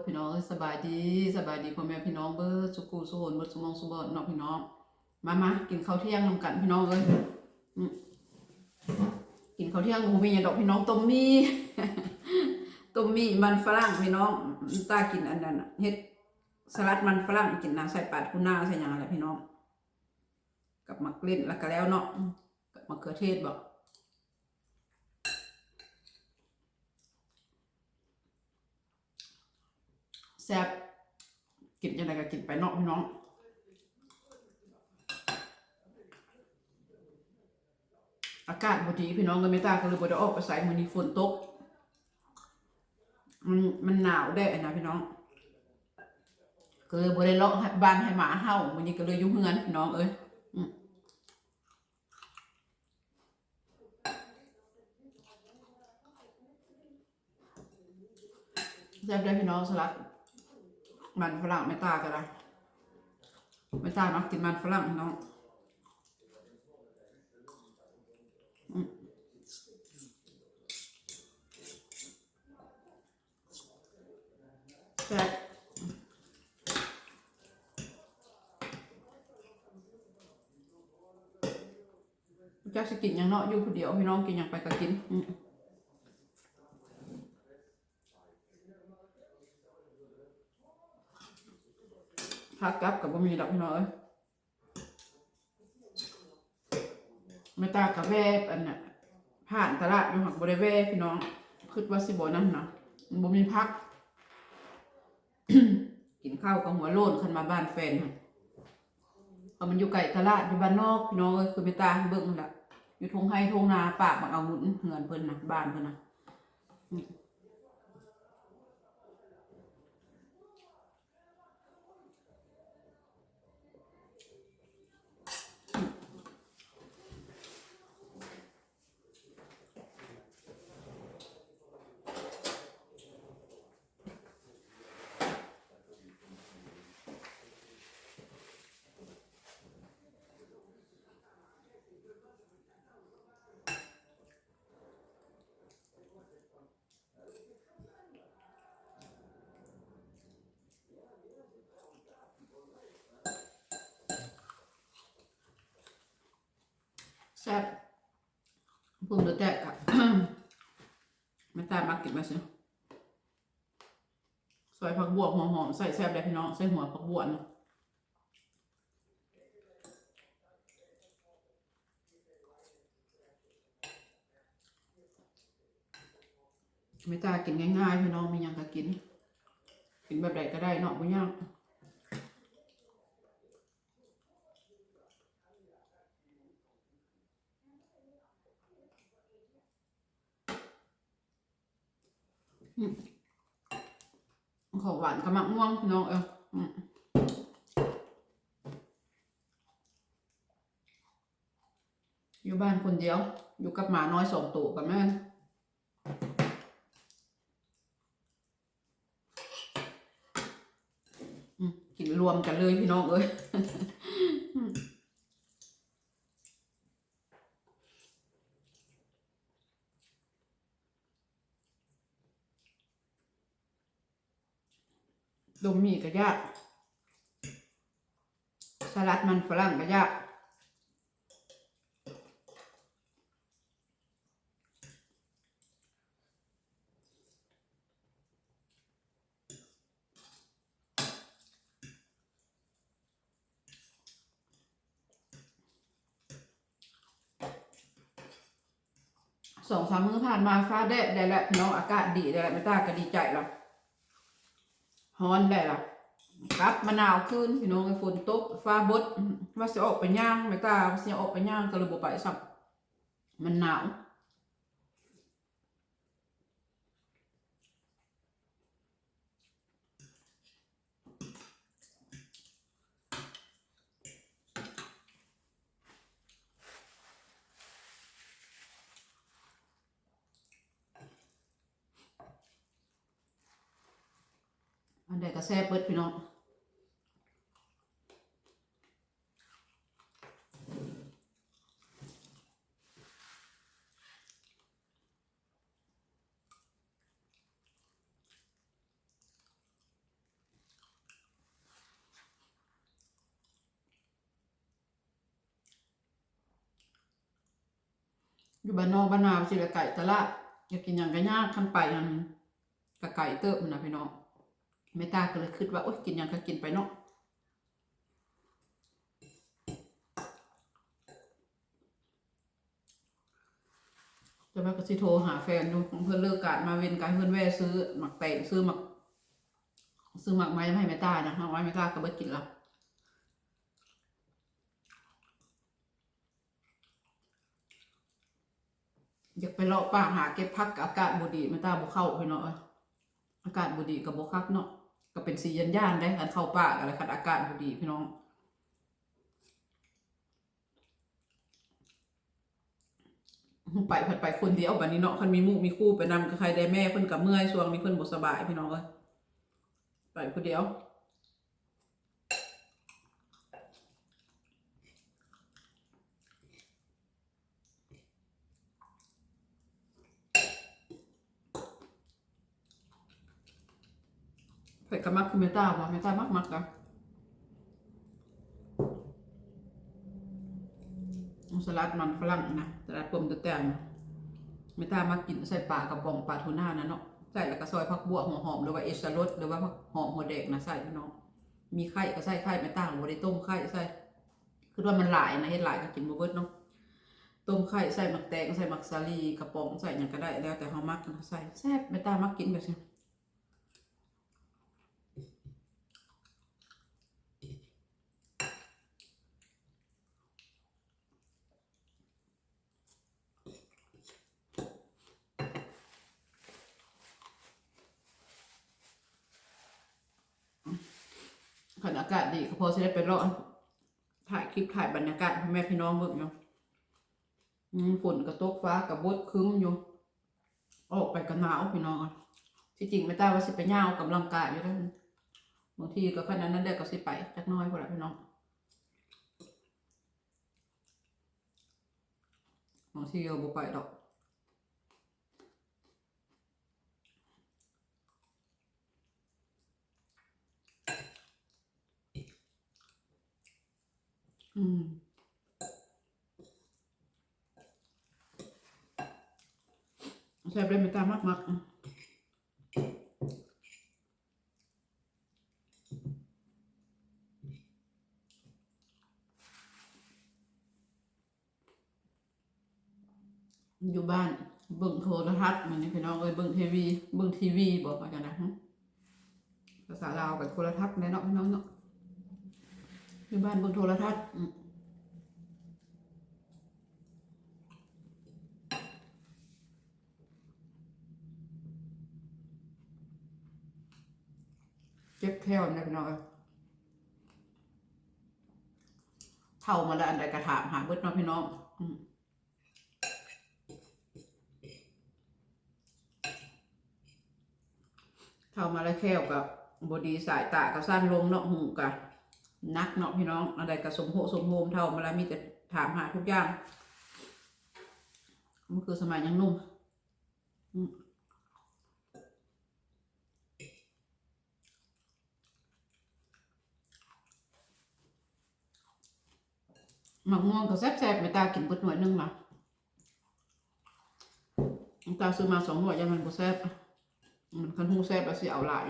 พี่น้องสบายดีพ่อแม่พี่น้องเบิร์สุขุสุขนเบิร์สุมองสุบอดน้องพี่น้องมากินข้าวเที่ยงนำกันพี่น้องกินข้าวเที่ยงหมูมีอย่างดอกพี่น้องต้มมีต้มมีมันฝรั่งพี่น้องตากินอันนั้นเฮ็ดสลัดมันฝรั่งกินนะใส่ปาดคุณหน้าใส่อย่างไรพี่น้องกับมะเขือแล้วก็แล้วเนาะกับมะเขือเทศบอกแซ่บกินยังไงก็กินไปเนาะพี่น้องอากาศบดีพี่น้องก็ไม่ตาก็เลยบ่ได้ออกไปใส่มื้อนี้ฝนตกมันหนาวได้นะพี่น้องก็เลยบ่ได้เลาะบ้านให้หมาเห่ามื้อนี้ก็เลยอยู่เฮือนพี่น้องแซ่บได้พี่น้องสลัดมันฝรั่งไม่ตาก็ได้ไม่ตามักกินมันฝรั่งพี่น้องแซ่บจักสิกินยังเนาะอยู่ผู้เดียวพี่น้องกินยังไปก็กินพักกับบ่มีดอกพี่น้องไม่ตากับแวบอันน่ะผ่านตลาดอยู่หักบ่ได้แวบพี่น้องคิดว่าสิบ่นั่นเนาะบ่มีพัก กินข้าวกับหัวโล้นขึ้นมาบ้านแฟนค่ะเพราะมันอยู่ไกลตลาดอยู่บ้านนอกพี่น้องคือไม่ตาเบิ่งมันละอยู่ทงไห้ทงนาปากมาเอาหมุนเหือนเพิ่นนะบ้านเพิ่นนะแซ่บพุ่มเดือดแตกค่ะ ไม่ตามากินมาสิซอยผักบวบหอมๆใส่แซ่บได้พี่น้องใส่หัวผักบวบนะไม่ตากินง่ายๆพี่น้องมียังก็กินแบบใดก็ได้เนาะบ่ยากของหวานกับมะม่วงพี่น้องอยู่บ้านคนเดียวอยู่กับหมาน้อย2 ตัวกับแม่กินรวมกันเลยพี่น้องดมมีก็ยากสลัดมันฝรั่งก็ยาก2-3 มื้อผ่านมาฟ้าแดดได้แล้วพี่น้องอากาศดีได้แล้วไม่ตาก็ดีใจแล้วฮ้อนได้แล้วครับมะนาวขึ้นพี่น้องฝนตกฟ้าบดว่าสิออกไปย่างไม่ตาว่าสิออกไปย่างก็เลยบ่ไปซ้ำมันหนาวอันใดก็แซ่บเบิดพี่น้อง อยู่บ้านนอกบ้านนาสิละไก่ตลาดอยากกินอย่างก็ยากขั้นไปนั่นกะไก่เติบมันนะพี่น้องแม่ตาก็เลยคิดว่าโอ๊ยกินอย่างก็กินไปเนาะจะมาก็สิโทรหาแฟนดูเพื่อนเลิกการมาเว้นการเพื่อนแวะซื้อหมักแตงซื้อหมักไม้มาให้แม่ตานะหมักไม้แม่ตาก็เบิดกินละอยากไปเลาะป่าหาเก็บผักอากาศบดีแม่ตาบ่เข้าพี่น้องอากาศบดีกับบ่คักเนาะก็เป็นสีย่านได้คันเข้าป่าอะไรคันอากาศบดีพี่น้องไปผัดไปคนเดียวบัดนี้เนาะคันมีหมู่มีคู่ไปนำกับใครได้แม่เพิ่นกับเมื่อยช่วงนี้เพิ่นบ่สบายพี่น้องเอ้ยไปคนเดียวไปกับมักคือเมตาบ่เมตามากกันสลัดมันฝรั่งนะสลัดปมตะแตงเมตามากินใส่ปลากระป๋องปลาทูน่านะเนาะใส่แล้วก็ซอยผักบัวหัวหอมหรือว่าเอชรสหรือว่าผักหอมหัวแดงนะใส่พี่น้องมีไข่ก็ใส่ไข่ไม่ต่างบ่ได้ต้มไข่ใส่คือว่ามันหลายนะเฮ็ดหลายก็กินบ่เบิดเนาะต้มไข่ใส่หมักแตงใส่หมักสาลีกระป๋องใส่หยังก็ได้แล้วแต่เฮามักนะใส่แซ่บเมตามักกินแบบนี้คันอากาศดีก็พอสิได้ไปเลาะถ่ายคลิปถ่ายบรรยากาศให้แม่พี่น้องเบิ่งเนาะฝนก็ตกฟ้าก็บดครึ้มอยู่ออกไปก็หนาวพี่น้องที่จริงไม่ต้าว่าสิไปย่างกำลังกายอยู่แล้วบางทีก็ขนาดนั้นได้ก็สิไปจักน้อยพอละพี่น้องบางทีก็บ่ไปดอกแซ่บเลยไม่ต้ามากอยู่บ้านเบิ่งโทรทัศน์มันนี่พี่น้องเอ้ยเบิ่งทีวีบอกว่าจังได๋ภาษาลาวกับโทรทัศน์แน่เนาะพี่น้องเนาะอยู่บ้านเบิ่งโทรทัศน์เจ็บแค่นะพี่น้องเท่ามาแล้วอันใดกระถามหาเบิดเนาะพี่น้องเท่ามาแล้วแค่กับบดีสายตากับสั้นลงเนาะหูกับนักเนาะพี่น้องอะไรกับสมโฮมเท่ามาแล้วมีแต่ถามหาทุกอย่างมันคือสมัยยังนุ่มหมักม่วงก็แซ่บๆไม่ตากินเบิดหน่วยนึงล่ะตาซื้อมา2 หน่วยยังมันบ่แซ่บมันคันหูแซ่บแล้วสิเอาหลาย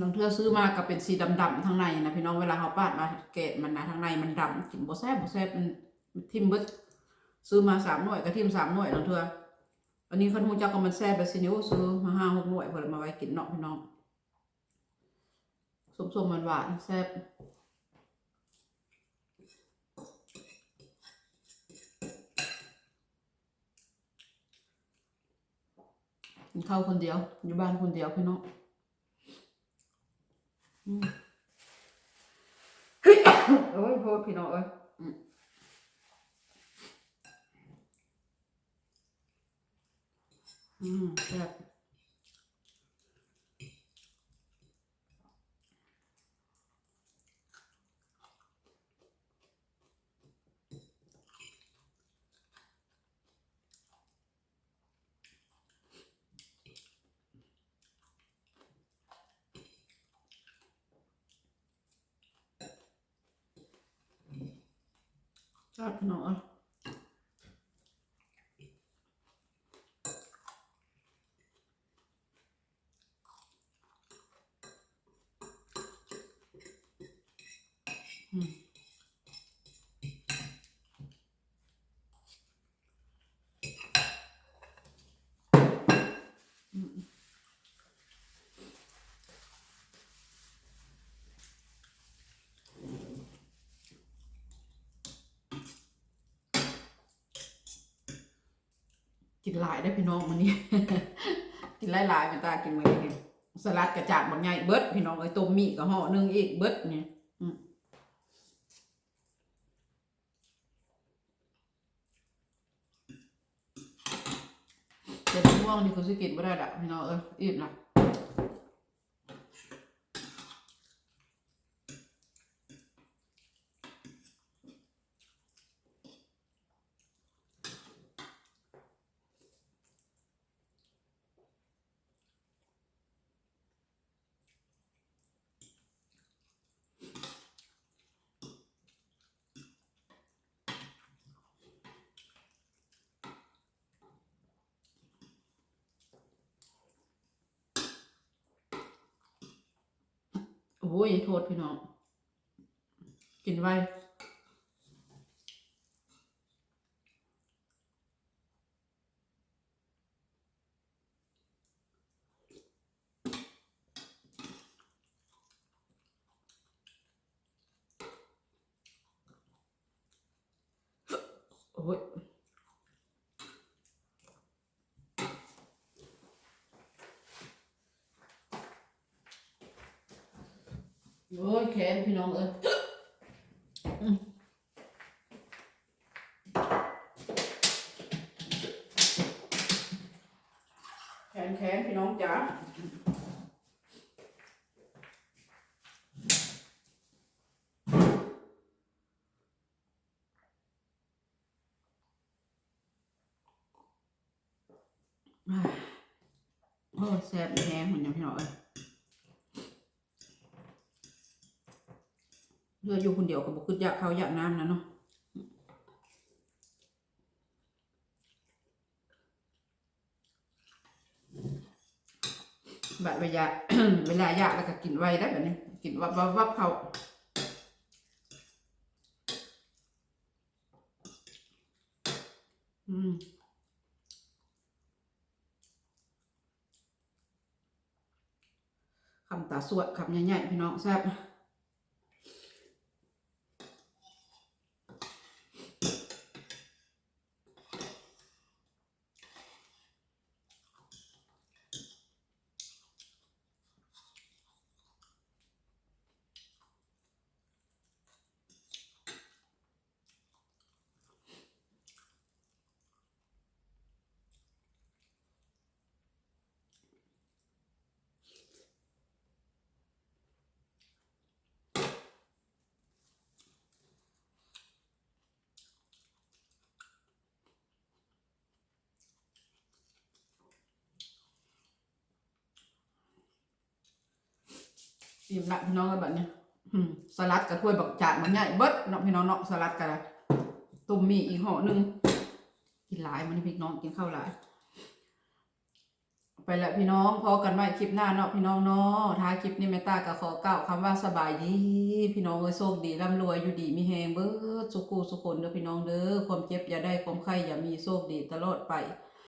บางเทื่อซื้อมาก็เป็นสีดำๆทางในนะพี่น้องเวลาเขาปาดมาแกะมันนะทางในมันดำกินบ่แซ่บมันทิ่มเบิดซื้อมา3 หน่วยก็ทิ่ม3 หน่วยบางเทื่ออันนี้คันหูจักก็มันแซ่บไปสินิ้วซื้อมา5-6 หน่วยเพิ่นมาไว้กินเนาะพี่น้องส้มๆหวานๆแซ่บกินข้าวคนเดียวอยู่บ้านคนเดียวพี่น้องโอ้ยโทษพี่น้องเอ้ยแซ่บพี่น้องเอ้ย กินหลายได้พี่น้องมื้อนี้ กินหลายๆเป็นตากินมื้อนี้สลัดกระจาดบักใหญ่เบิดพี่น้องเอ้ยต้มมีก็ห่อนึงอีกเบิดเนี่ยแต่มะม่วงนี่เขาสิกินบ่ได้ละพี่น้องเอ้ยอิ่มละโอ้ยโทษพี่น้องกินไว้โอ้ยโอ้ยแขนพี่น้องเอ้ยแขนพี่น้องจ๋าโอ้แซ่บแห้งเหมือนอย่างพี่น้องเอ้ยเลืออยู่คนเดียวกับบุกอยากเขาอยากน้ำนะเนาะแบบเวลา เวลาอยากแล้วก็กินไวได้แบบนี้กินวับเขาคำตาสวดคำใหญ่ๆพี่น้องแซ่บอิ่มละพี่น้องแบบนี้สลัดกับถ้วยบักจานมันใหญ่เบิดเนาะพี่น้องเนาะสลัดกันตุ่มมีอีกห่อหนึ่งกินหลายมันพี่น้องกินข้าวหลายไปแล้วพี่น้องพอกันไว้คลิปหน้าเนาะพี่น้องเนาะท้ายคลิปนี้แม่ตาก็ขอกล่าวคำว่าสบายดีพี่น้องเอ้ยโชคดีร่ำรวยอยู่ดีมีแฮงเบิดสุขูสุขคนเด้อพี่น้องเด้อความเจ็บอย่าได้ความไข้อย่ามีโชคดีตลอดไป